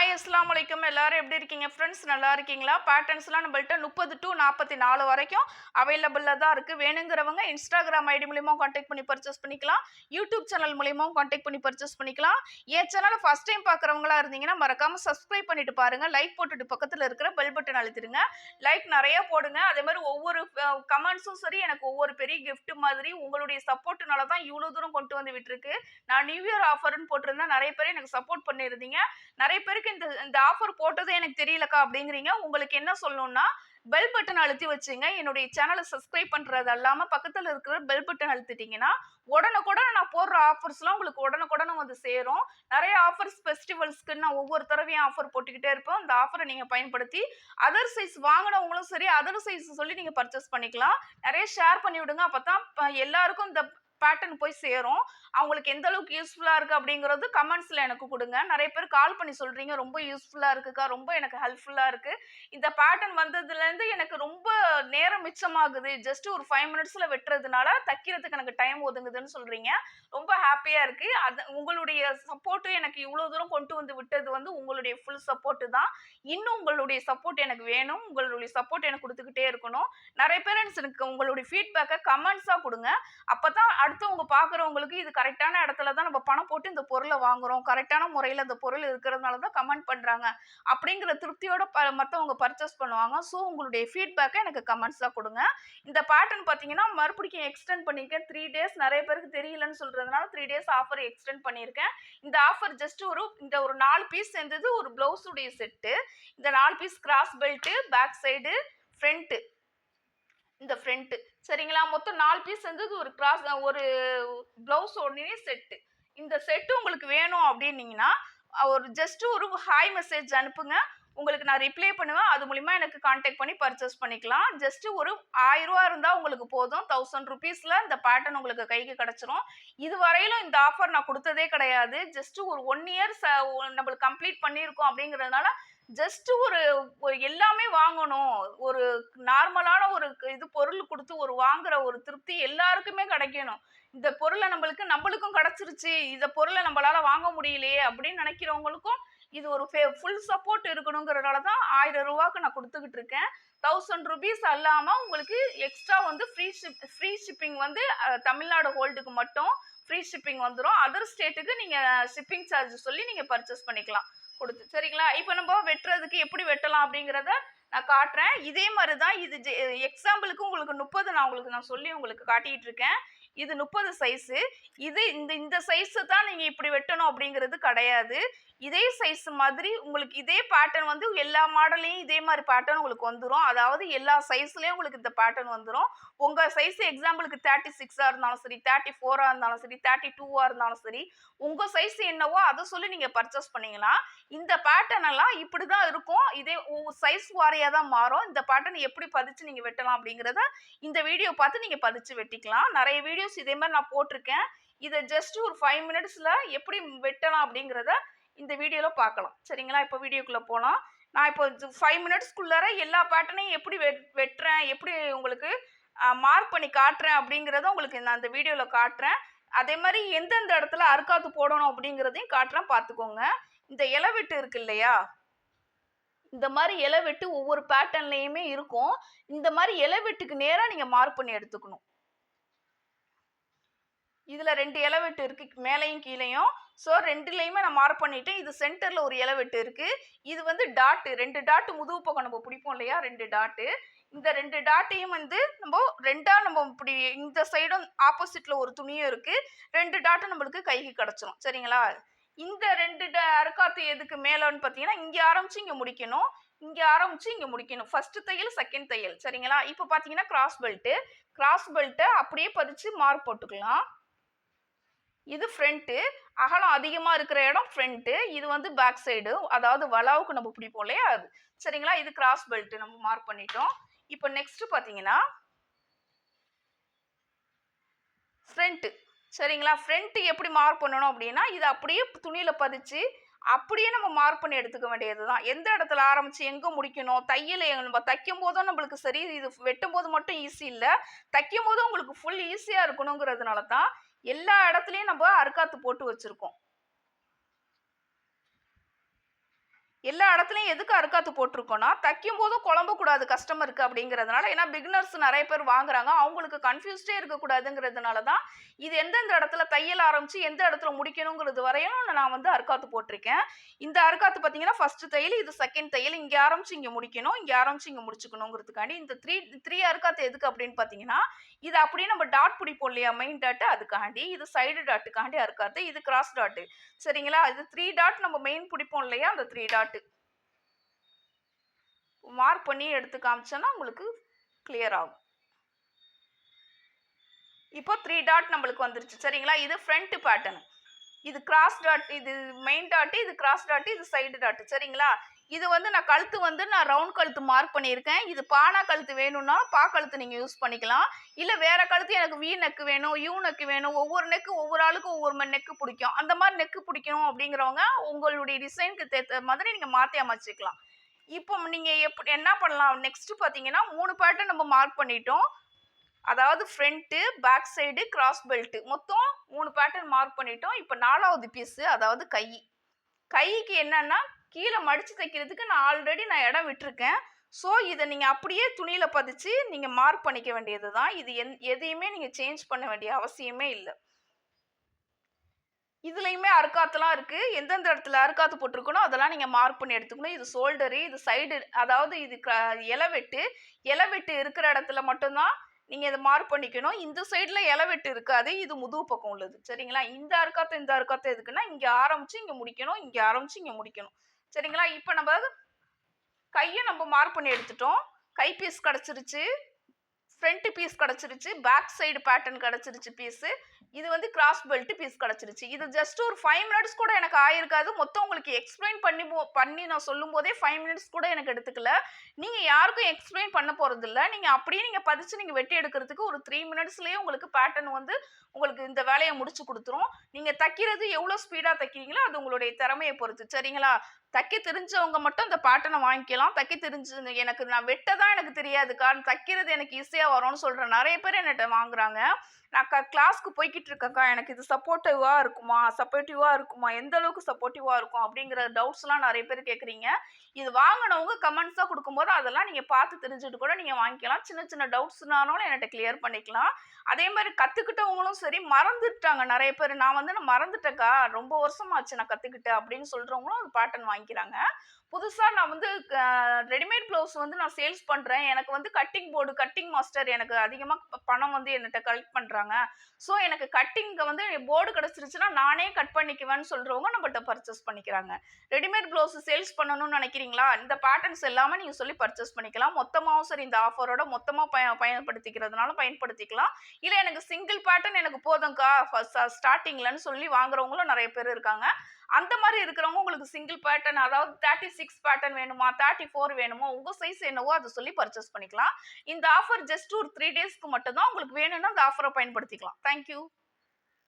Hi அஸ்ஸலாமு அலைக்கும். எல்லாரும் எப்படி இருக்கீங்க ஃப்ரெண்ட்ஸ்? நல்லா இருக்கீங்களா? பேட்டர்ன்ஸ்லாம் நம்மள்ட்ட 30 to 44 வரைக்கும் அவைலபிளா தான் இருக்கு. வேணுங்கிறவங்க இன்ஸ்டாகிராம் ஐடி மூலியமாவும் கான்டாக்ட் பண்ணி பர்ச்சேஸ் பண்ணிக்கலாம். யூடியூப் சேனல் மூலியமாவும் கான்டாக்ட் பண்ணி பர்ச்சேஸ் பண்ணிக்கலாம். என் சேனலை ஃபர்ஸ்ட் டைம் பார்க்குறவங்களா இருந்தீங்கன்னா மறக்காம சப்ஸ்கிரைப் பண்ணிட்டு பாருங்க. லைக் போட்டுட்டு பக்கத்தில் இருக்கிற பெல் பட்டன் அழுத்திடுங்க. லைக் நிறைய போடுங்க. அதே மாதிரி ஒவ்வொரு கமெண்ட்ஸும் சரி எனக்கு ஒவ்வொரு பெரிய கிஃப்ட் மாதிரி உங்களுடைய சப்போர்ட்னால தான் இவ்வளோ தூரம் கொண்டு வந்து விட்டுருக்கு. நான் நியூ இயர் ஆஃபர்னு போட்டிருந்தேன். நிறைய பேர் எனக்கு சப்போர்ட் பண்ணியிருந்தீங்க. நிறைய பேருக்கு இந்த ஆஃபர் போட்டதே எனக்கு தெரியலக்கா அப்படிங்கிறீங்க. உங்களுக்கு என்ன சொல்லணும்னா பெல் பட்டன் அழுத்தி வச்சுங்க. என்னுடைய சேனலை சப்ஸ்கிரைப் பண்றது அல்லாம பக்கத்துல இருக்கிற பெல் பட்டன் அழுத்திட்டீங்கன்னா உடனுக்குடன் நான் போடுற ஆஃபர்ஸ்லாம் உங்களுக்கு உடனுக்குடன் வந்து சேரும். நிறைய ஆஃபர்ஸ் ஃபெஸ்டிவல்ஸ்க்கு நான் ஒவ்வொரு தடவையும் ஆஃபர் போட்டுக்கிட்டே இருப்போம். இந்த ஆஃபரை நீங்க பயன்படுத்தி அதர் சைஸ் வாங்கினவங்களும் சரி அதர் சைஸ் சொல்லி நீங்க பர்ச்சேஸ் பண்ணிக்கலாம். நிறைய ஷேர் பண்ணி விடுங்க. அப்பதான் எல்லாருக்கும் இந்த பேட்டர்ன் போய் சேரும். அவங்களுக்கு எந்த அளவுக்கு யூஸ்ஃபுல்லா இருக்கு அப்படிங்கிறது கமெண்ட்ஸ்ல எனக்கு கொடுங்க. நிறைய பேர் கால் பண்ணி சொல்றீங்க ரொம்ப யூஸ்ஃபுல்லா இருக்குக்கா, ரொம்ப எனக்கு ஹெல்ப்ஃபுல்லா இருக்கு. இந்த பேட்டர்ன் வந்ததுல இருந்து எனக்கு ரொம்ப நேரம் மிச்சமாகுது. ஜஸ்ட் ஒரு 5 மினிட்ஸ்ல வெட்டுறதுனால தைக்கிறதுக்கு எனக்கு டைம் ஒதுங்குதுன்னு சொல்றீங்க. ரொம்ப ஹாப்பியா இருக்கு. அது உங்களுடைய சப்போர்ட் எனக்கு இவ்வளவு தூரம் கொண்டு வந்து விட்டது வந்து உங்களுடைய ஃபுல் சப்போர்ட் தான். இன்னும் உங்களுடைய சப்போர்ட் எனக்கு வேணும். உங்களுடைய சப்போர்ட் எனக்கு கொடுத்துக்கிட்டே இருக்கணும். நிறைய பேரண்ட்ஸ் எனக்கு உங்களுடைய ஃபீட்பேக்கை கமெண்ட்ஸா கொடுங்க. அப்பதான் அடுத்தவங்க பாக்குறவங்களுக்கு இது கரெக்டான இடத்துல தான் நம்ம பணம் போட்டு இந்த பொருளை வாங்குறோம், கரெக்டான முறையில் அந்த பொருள் இருக்கிறதுனால தான் கமெண்ட் பண்றாங்க அப்படிங்கிற திருப்தியோட மற்றவங்க பர்ச்சேஸ் பண்ணுவாங்க. ஸோ உங்களுடைய ஃபீட்பேக்கை எனக்கு கமெண்ட்ஸாக கொடுங்க. இந்த பேட்டர்ன் பார்த்தீங்கன்னா மறுபடியும் எக்ஸ்டெண்ட் பண்ணியிருக்கேன். 3 days நிறைய பேருக்கு தெரியலன்னு சொல்றதுனால 3 days ஆஃபர் எக்ஸ்டெண்ட் பண்ணியிருக்கேன். இந்த ஆஃபர் ஜஸ்ட் ஒரு 4 பீஸ் சேர்ந்தது ஒரு பிளவுஸுடைய செட்டு. இந்த 4 piece cross belt, back side, front, இந்த ஃப்ரண்ட் சரிங்களா. மொத்தம் 4 பீஸ் வந்து ஒரு பிளவுஸ் ஒன்னே செட்டு. இந்த செட்டு உங்களுக்கு வேணும் அப்படின்னீங்கன்னா ஒரு ஜஸ்ட் ஒரு ஹாய் மெசேஜ் அனுப்புங்க. உங்களுக்கு நான் ரிப்ளை பண்ணுவேன். அது மூலிமா எனக்கு கான்டாக்ட் பண்ணி பர்ச்சேஸ் பண்ணிக்கலாம். ஜஸ்ட் ஒரு 1000 ரூபா இருந்தால் உங்களுக்கு போதும். 1000 ருபீஸில் இந்த பேட்டர்ன் உங்களுக்கு கைக்கு கிடச்சிரும். இது வரையிலும் இந்த ஆஃபர் நான் கொடுத்ததே கிடையாது. ஜஸ்ட் ஒரு 1 இயர் நம்மளுக்கு கம்ப்ளீட் பண்ணியிருக்கோம் அப்படிங்கிறதுனால ஜஸ்ட் ஒரு எல்லாமே வாங்கணும், ஒரு நார்மலான ஒரு இது பொருள் கொடுத்து ஒரு வாங்குற ஒரு திருப்தி எல்லாருக்குமே கிடைக்கணும். இந்த பொருளை நம்மளுக்கும் கிடைச்சிருச்சு, இந்த பொருளை நம்மளால வாங்க முடியலையே அப்படின்னு நினைக்கிறவங்களுக்கும் இது ஒரு ஃபுல் சப்போர்ட் இருக்கணுங்கிறதுனால தான் 1000 ரூபாய்க்கு நான் கொடுத்துக்கிட்டு இருக்கேன். 1000 ருபீஸ் அல்லாம உங்களுக்கு எக்ஸ்ட்ரா வந்து ஃப்ரீ ஷிப்பிங் வந்து தமிழ்நாடு ஹோல்டுக்கு மட்டும் ஃப்ரீ ஷிப்பிங் வந்துடும். அதர் ஸ்டேட்டுக்கு நீங்க ஷிப்பிங் சார்ஜ் சொல்லி நீங்க பர்ச்சேஸ் பண்ணிக்கலாம் கொடுத்து. சரிங்களா. இப்போ நம்ம வெட்டுறதுக்கு எப்படி வெட்டலாம் அப்படிங்கிறத நான் காட்டுறேன். இதே மாதிரி தான் இது எக்ஸாம்பிளுக்கு உங்களுக்கு 30 நான் சொல்லி உங்களுக்கு காட்டிட்டு இருக்கேன். இது 30 சைஸு. இது இந்த சைஸு தான் நீங்கள் இப்படி வெட்டணும் அப்படிங்கிறது கிடையாது. இதே சைஸ் மாதிரி உங்களுக்கு இதே பேட்டர்ன் வந்து எல்லா மாடல்லையும் இதே மாதிரி பேட்டர்ன் உங்களுக்கு வந்துடும். அதாவது எல்லா சைஸ்லேயும் உங்களுக்கு இந்த பேட்டர்ன் வந்துடும். உங்கள் சைஸ் எக்ஸாம்பிளுக்கு 36 இருந்தாலும் சரி, 34 இருந்தாலும் சரி, 32 இருந்தாலும் சரி, உங்கள் சைஸ் என்னவோ அதை சொல்லி நீங்கள் பர்ச்சேஸ் பண்ணிங்கன்னா இந்த பேட்டர்ன் எல்லாம் இப்படி தான் இருக்கும். இதே சைஸ் வாரியாக தான் மாறும். இந்த பேட்டர்ன் எப்படி பதிச்சு நீங்கள் வெட்டலாம் அப்படிங்கிறத இந்த வீடியோ பார்த்து நீங்கள் பதிச்சு வெட்டிக்கலாம். நிறைய வீடியோஸ் இதே மாதிரி நான் போட்டிருக்கேன். இதை ஜஸ்ட் ஒரு 5 மினிட்ஸில் எப்படி வெட்டலாம் அப்படிங்கிறத இந்த வீடியோவில் பார்க்கலாம். சரிங்களா. இப்போ வீடியோக்குள்ளே போகலாம். நான் இப்போ 5 மினிட்ஸ்க்குள்ளார எல்லா பேட்டர்னையும் எப்படி வெட்டுறேன், எப்படி உங்களுக்கு மார்க் பண்ணி காட்டுறேன் அப்படிங்கிறத உங்களுக்கு நான் இந்த வீடியோவில் காட்டுறேன். அதே மாதிரி எந்தெந்த இடத்துல அறுக்காத்து போடணும் அப்படிங்கிறதையும் காட்டுறேன், பார்த்துக்கோங்க. இந்த இலை வெட்டு இருக்கு இல்லையா, இந்த மாதிரி இலை வெட்டு ஒவ்வொரு பேட்டர்ன்லையுமே இருக்கும். இந்த மாதிரி இலை வெட்டுக்கு நேராக நீங்கள் மார்க் பண்ணி எடுத்துக்கணும். இதில் 2 இலை வெட்டு இருக்கு, மேலையும் கீழையும். ஸோ 2லையுமே நான் மார்க் பண்ணிட்டேன். இது சென்டரில் ஒரு இலை வெட்டு இருக்கு. இது வந்து டாட்டு, 2 டாட்டு முதுகு பக்கம் நம்ம பிடிப்போம் இல்லையா, 2 டாட்டு. இந்த 2 டாட்டையும் வந்து நம்ம இப்படி இந்த சைடும் ஆப்போசிட்ல ஒரு துணியும் இருக்கு. 2 டாட்டு நம்மளுக்கு கைக்கு கிடச்சிரும். சரிங்களா. இந்த 2 அறுக்காத்து எதுக்கு மேலன்னு பார்த்தீங்கன்னா இங்கே ஆரம்பிச்சு இங்கே முடிக்கணும், இங்கே ஆரம்பிச்சு இங்கே முடிக்கணும். ஃபர்ஸ்ட் தையல், செகண்ட் தையல். சரிங்களா. இப்போ பார்த்தீங்கன்னா கிராஸ் பெல்ட்டை அப்படியே பதிச்சு மார்க் போட்டுக்கலாம். இது ஃப்ரண்ட்டு, அகலம் அதிகமாக இருக்கிற இடம் ஃப்ரண்ட்டு. இது வந்து பேக் சைடு, அதாவது வளாவுக்கு நம்ம பிடிப்போம் இல்லையா அது. சரிங்களா. இது கிராஸ் பெல்ட் நம்ம மார்க் பண்ணிட்டோம். இப்போ நெக்ஸ்ட் பார்த்தீங்கன்னா ஃப்ரண்ட்டு. சரிங்களா. ஃப்ரண்ட்டு எப்படி மார்க் பண்ணணும் அப்படின்னா இது அப்படியே துணியில் பதிச்சு அப்படியே நம்ம மார்க் பண்ணி எடுத்துக்க வேண்டியது தான். எந்த இடத்துல ஆரம்பிச்சு எங்கே முடிக்கணும், தையல் நம்ம தைக்கும் போதும் நம்மளுக்கு சரி, இது வெட்டும் போது மட்டும் ஈஸி இல்லை, தைக்கும் போதும் உங்களுக்கு ஃபுல் ஈஸியாக இருக்கணுங்கிறதுனால தான் எல்லா இடத்துலையும் நம்ம அறுக்காத்து போட்டு வச்சுருக்கோம். எல்லா இடத்துலயும் எதுக்கு அறுக்காத்து போட்டிருக்கோம்னா, தைக்கும்போதும் குழம்பக்கூடாது கஸ்டமருக்கு அப்படிங்கிறதுனால. ஏன்னா பிகினர்ஸ் நெறைய பேர் வாங்குறாங்க. அவங்களுக்கு கன்ஃப்யூஸ்டே இருக்கக்கூடாதுங்கிறதுனால தான், இது எந்தெந்த இடத்துல தையல் ஆரம்பிச்சு, எந்த இடத்துல முடிக்கணுங்கிறது வரையும் நான் வந்து அறுக்காத்து போட்டிருக்கேன். இந்த அறுக்காத்து பார்த்தீங்கன்னா, ஃபர்ஸ்ட் தையல், இது செகண்ட் தையல். இங்க ஆரம்பிச்சு இங்க முடிக்கணும். இங்க ஆரம்பிச்சு இங்க முடிச்சுக்கணுங்கிறதுக்காண்டி, இந்த 3 அறுக்காத்து எதுக்கு அப்படின்னு பார்த்தீங்கன்னா, இது அப்படியே நம்ம டாட் பிடிப்போம் இல்லையா? மெயின் டாட் அதுக்காண்டி. இது சைடு டாட்டுக்காண்டி அறுக்காத்து. இது கிராஸ் டாட். சரிங்களா? இது 3 டாட் நம்ம மெயின் பிடிப்போம் இல்லையா? அந்த 3 டாட். மார்க் பண்ணி எடுத்து காமிச்சேன்னா உங்களுக்கு கிளியர் ஆகும். இப்போ 3 டாட் நம்மளுக்கு வந்துருச்சு. சரிங்களா? இது ஃப்ரண்ட் பேட்டர்ன். இது கிராஸ் டாட், இது மெயின் டாட், இது கிராஸ் டாட், இது சைடு டாட். சரிங்களா? இது வந்து நான் கழுத்து வந்து நான் ரவுண்ட் கழுத்து மார்க் பண்ணியிருக்கேன். இது பானா கழுத்து வேணும்னா பா கழுத்து நீங்க யூஸ் பண்ணிக்கலாம். இல்ல வேற கழுத்து எனக்கு வி நெக் வேணும், யூ நெக் வேணும். ஒவ்வொரு நெக் ஒவ்வொரு ஆளுக்கும் ஒவ்வொரு நெக் பிடிக்கும். அந்த மாதிரி நெக் பிடிக்கணும் அப்படிங்கிறவங்க உங்களுடைய டிசைனுக்கு ஏத்த மாதிரி நீங்க மாத்தி அமைச்சுக்கலாம். இப்போ நீங்க எப்படி என்ன பண்ணலாம்? நெக்ஸ்ட் பாத்தீங்கன்னா 3 பேட்டர்ன் நம்ம மார்க் பண்ணிட்டோம். அதாவது front, back side, cross belt மொத்தம் 3 பேட்டர்ன் மார்க் பண்ணிட்டோம். இப்போ 4வது பீஸ் அதாவது கை. கைக்கு என்னன்னா கீழே மடிச்சு தைக்கிறதுக்கு நான் ஆல்ரெடி இடம் விட்டுருக்கேன். ஸோ இதை நீங்க அப்படியே துணியில பதிச்சு நீங்க மார்க் பண்ணிக்க வேண்டியது தான். இது எதையுமே நீங்க சேஞ்ச் பண்ண வேண்டிய அவசியமே இல்லை. இதுலயுமே அறுக்காத்துலாம் இருக்கு. எந்தெந்த இடத்துல அறுக்காத்து போட்டிருக்கணும் அதெல்லாம் நீங்க மார்க் பண்ணி எடுத்துக்கணும். இது ஷோல்டரு, இது சைடு, அதாவது இது இலவெட்டு. இலவெட்டு இருக்கிற இடத்துல மட்டும்தான் நீங்க இதை மார்க் பண்ணிக்கணும். இந்த சைடுல இலவெட்டு இருக்காது. இது முதுகு பக்கம் உள்ளது. சரிங்களா? இந்த அறுக்காத்து எதுக்குன்னா இங்க ஆரம்பிச்சு இங்க முடிக்கணும். இங்க ஆரம்பிச்சு இங்க முடிக்கணும். சரிங்களா? இப்ப நம்ம கையை நம்ம மார்க் பண்ணி எடுத்துட்டோம். கை பீஸ் கிடைச்சிருச்சு. ஃப்ரண்ட் பீஸ் கிடைச்சிருச்சு. பேக் சைடு பேட்டர்ன் கிடைச்சிருச்சு பீஸு. இது வந்து கிராஸ் பெல்ட் பீஸ் கிடைச்சிருச்சு. இது ஜஸ்ட் ஒரு 5 மினிட்ஸ் கூட எனக்கு ஆயிருக்காது. மொத்தம் உங்களுக்கு எக்ஸ்பிளைன் பண்ணி நான் சொல்லும் போதே 5 மினிட்ஸ் கூட எனக்கு எடுத்துக்கல. நீங்க யாருக்கும் எக்ஸ்பிளைன் பண்ண போறது இல்ல. நீங்க அப்படியே நீங்க பதிச்சு நீங்க வெட்டி எடுக்கிறதுக்கு ஒரு 3 மினிட்ஸ்லயே உங்களுக்கு பேட்டர்ன் வந்து உங்களுக்கு இந்த வேலையை முடிச்சு கொடுத்துரும். நீங்க தைக்கிறது எவ்வளவு ஸ்பீடா தைக்கிறீங்களோ அது உங்களுடைய திறமையை பொறுத்து. சரிங்களா? தைக்க தெரிஞ்சவங்க மட்டும் இந்த பேட்டர்னை வாங்கிக்கலாம். தைக்க தெரிஞ்சு எனக்கு நான் வெட்டதான் எனக்கு தெரியாதுக்கா, தைக்கிறது எனக்கு ஈஸியா வரும்னு சொல்ற நிறைய பேர் என்கிட்ட வாங்குறாங்க. நான் கிளாஸ்க்கு போய்கிட்டு இருக்கேன்க்கா, எனக்கு இது சப்போர்ட்டிவா இருக்குமா, எந்த அளவுக்கு சப்போர்ட்டிவா இருக்கும் அப்படிங்கிற டவுட்ஸ் எல்லாம் நிறைய பேர் கேக்குறீங்க. இது வாங்கினவங்க கமெண்ட்ஸா கொடுக்கும்போது அதெல்லாம் நீங்க பார்த்து தெரிஞ்சுட்டு கூட நீங்க வாங்கிக்கலாம். சின்ன சின்ன டவுட்ஸ்னாலும் என்கிட்ட கிளியர் பண்ணிக்கலாம். அதே மாதிரி கத்துக்கிட்டவங்களும் சரி, மறந்துட்டாங்க நிறைய பேர். நான் மறந்துட்டேக்கா, ரொம்ப வருஷமாச்சு நான் கத்துக்கிட்டேன் அப்படின்னு சொல்றவங்களும் அது பேட்டர்ன் வாங்கிக்கிறாங்க. புதுசா நான் வந்து ரெடிமேட் ப்ளவுஸ் வந்து நான் சேல்ஸ் பண்றேன். எனக்கு வந்து கட்டிங் போர்டு, கட்டிங் மாஸ்டர் எனக்கு அதிகமா பணம் வந்து என்கிட்ட கலெக்ட் பண்றாங்க. ஸோ எனக்கு கட்டிங்க்கு வந்து போர்டு கிடைச்சிருச்சுன்னா நானே கட் பண்ணிக்குவேன்னு சொல்றவங்க நம்மள்ட்ட பர்ச்சேஸ் பண்ணிக்கிறாங்க. ரெடிமேட் ப்ளவுஸ் சேல்ஸ் பண்ணணும்னு நினைக்கிறீங்களா? இந்த பேட்டர்ன்ஸ் எல்லாமே நீங்க சொல்லி பர்ச்சேஸ் பண்ணிக்கலாம். மொத்தமாவும் சரி, இந்த ஆஃபரோட மொத்தமா பயன்படுத்திக்கிறதுனால பயன்படுத்திக்கலாம். இல்ல எனக்கு சிங்கிள் பேட்டர்ன் எனக்கு போதும்க்கா ஸ்டார்டிங்லன்னு சொல்லி வாங்குறவங்களும் நிறைய பேர் இருக்காங்க. அந்த மாதிரி இருக்கிறவங்க உங்களுக்கு சிங்கிள் பேட்டர்ன், அதாவது 36 பேட்டர்ன் வேணுமா, 34 வேணுமோ, உங்க சைஸ் என்னவோ அதை சொல்லி பர்ச்சேஸ் பண்ணிக்கலாம். இந்த ஆஃபர் ஜஸ்ட் ஒரு 3 டேஸ்க்கு மட்டும் தான். உங்களுக்கு வேணும்னா அந்த ஆஃபரை பயன்படுத்திக்கலாம். தேங்க்யூ.